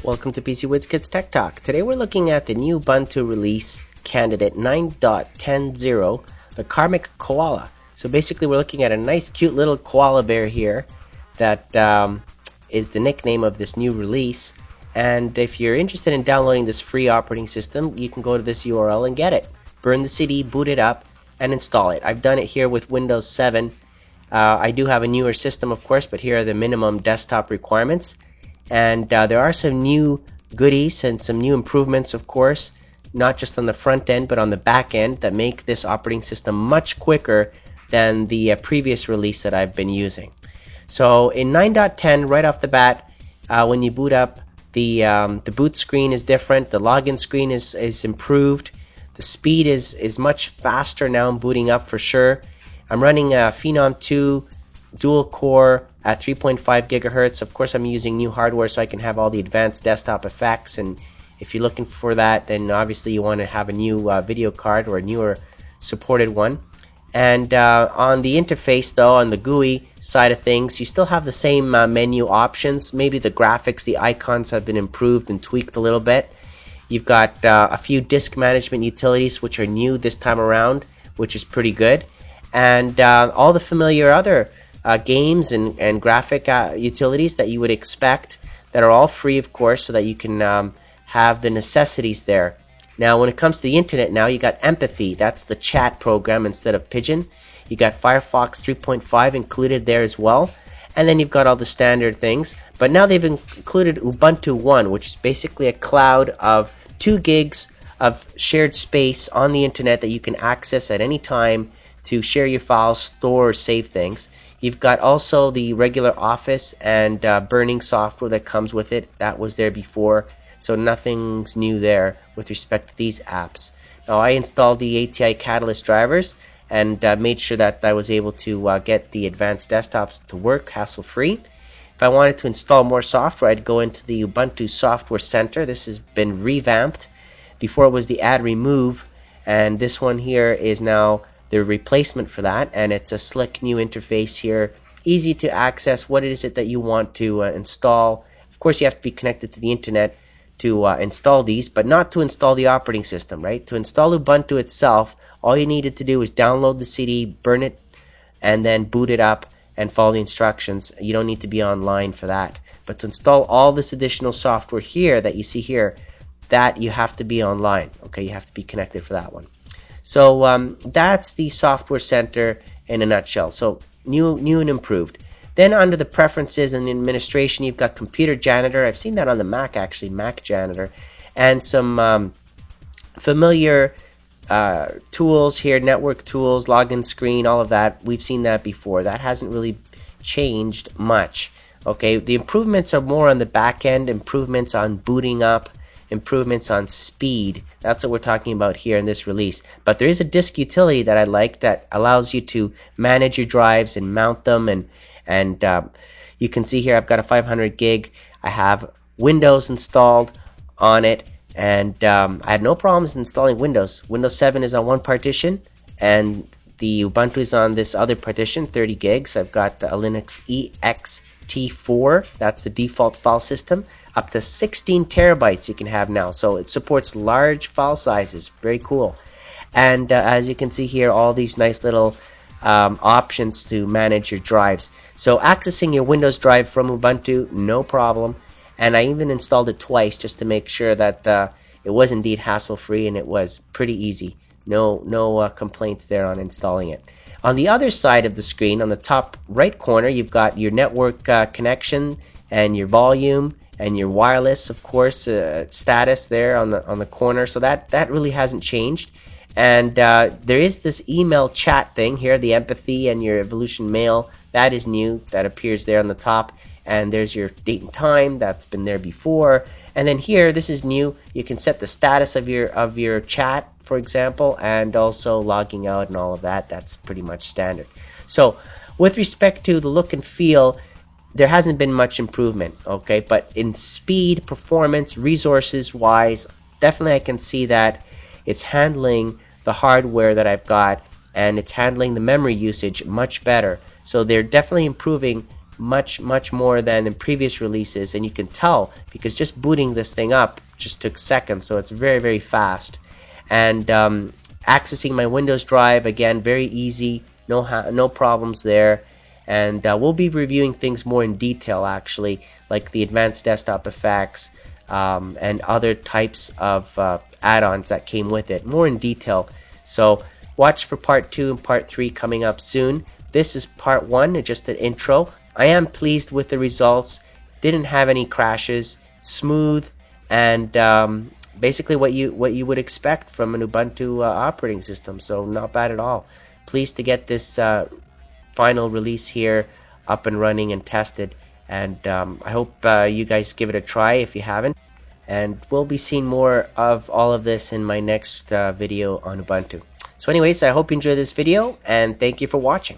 Welcome to PC Wiz Kids Tech Talk. Today we're looking at the new Ubuntu release candidate 9.10, the Karmic Koala. So basically we're looking at a nice cute little koala bear here that is the nickname of this new release. And if you're interested in downloading this free operating system, you can go to this URL and get it. Burn the CD, boot it up, and install it. I've done it here with Windows 7. I do have a newer system, of course, but here are the minimum desktop requirements. And there are some new goodies and some new improvements, of course, not just on the front end but on the back end that make this operating system much quicker than the previous release that I've been using. So in 9.10, right off the bat, when you boot up, the boot screen is different, the login screen is improved, the speed is much faster now in booting up for sure. I'm running a Phenom 2 dual core at 3.5 gigahertz. Of course, I'm using new hardware so I can have all the advanced desktop effects, and if you're looking for that, then obviously you want to have a new video card or a newer supported one. And on the interface, though, on the GUI side of things, you still have the same menu options. Maybe the graphics, the icons have been improved and tweaked a little bit. You've got a few disk management utilities which are new this time around, which is pretty good. And all the familiar other games and graphic utilities that you would expect that are all free, of course, so that you can have the necessities there. Now, when it comes to the internet, now you got Empathy. That's the chat program instead of Pigeon. You got Firefox 3.5 included there as well. And then you've got all the standard things. But now they've included Ubuntu One, which is basically a cloud of 2 gigs of shared space on the internet that you can access at any time to share your files, store, or save things. You've got also the regular Office and burning software that comes with it. That was there before, so nothing's new there with respect to these apps. Now, I installed the ATI Catalyst drivers and made sure that I was able to get the advanced desktops to work hassle-free. If I wanted to install more software, I'd go into the Ubuntu Software Center. This has been revamped. Before it was the Add Remove, and this one here is now the replacement for that, and it's a slick new interface here, easy to access what is it that you want to install. Of course, you have to be connected to the internet to install these, but not to install the operating system, right? To install Ubuntu itself, all you needed to do is download the CD, burn it, and then boot it up and follow the instructions. You don't need to be online for that. But to install all this additional software here that you see here, that you have to be online. Okay, you have to be connected for that one. So that's the Software Center in a nutshell. So new and improved. Then under the preferences and administration, you've got Computer Janitor. I've seen that on the Mac, actually, Mac Janitor. And some familiar tools here, network tools, login screen, all of that. We've seen that before. That hasn't really changed much. Okay, the improvements are more on the back end, improvements on booting up, improvements on speed. That's what we're talking about here in this release. But there is a disk utility that I like that allows you to manage your drives and mount them, and you can see here I've got a 500 gig. I have Windows installed on it, and I had no problems installing Windows. Windows 7 is on one partition, and the Ubuntu is on this other partition, 30 gigs. I've got a Linux ext4, that's the default file system. Up to 16 terabytes you can have now, so it supports large file sizes. Very cool. And as you can see here, all these nice little options to manage your drives. So accessing your Windows drive from Ubuntu, no problem. And I even installed it twice just to make sure that it was indeed hassle-free, and it was pretty easy. No complaints there on installing it. On the other side of the screen, on the top right corner, you've got your network connection and your volume and your wireless, of course, status there on the corner. So that really hasn't changed. And there is this email chat thing here, the Empathy and your Evolution Mail. That is new. That appears there on the top. And there's your date and time. That's been there before. And then here, this is new. You can set the status of your chat, for example, and also logging out and all of that. That's pretty much standard. So with respect to the look and feel, there hasn't been much improvement, okay? But in speed, performance, resources-wise, definitely I can see that it's handling the hardware that I've got, and it's handling the memory usage much better. So they're definitely improving much more than in previous releases, and you can tell because just booting this thing up just took seconds, so it's very fast. And accessing my Windows drive, again, very easy, no problems there. And we'll be reviewing things more in detail, actually, like the advanced desktop effects and other types of add-ons that came with it, more in detail. So watch for part 2 and part 3 coming up soon. This is part 1, just an intro. I am pleased with the results. Didn't have any crashes, smooth, and basically what you would expect from an Ubuntu operating system. So not bad at all. Pleased to get this final release here up and running and tested, and I hope you guys give it a try if you haven't. And we'll be seeing more of all of this in my next video on Ubuntu. So anyways, I hope you enjoyed this video, and thank you for watching.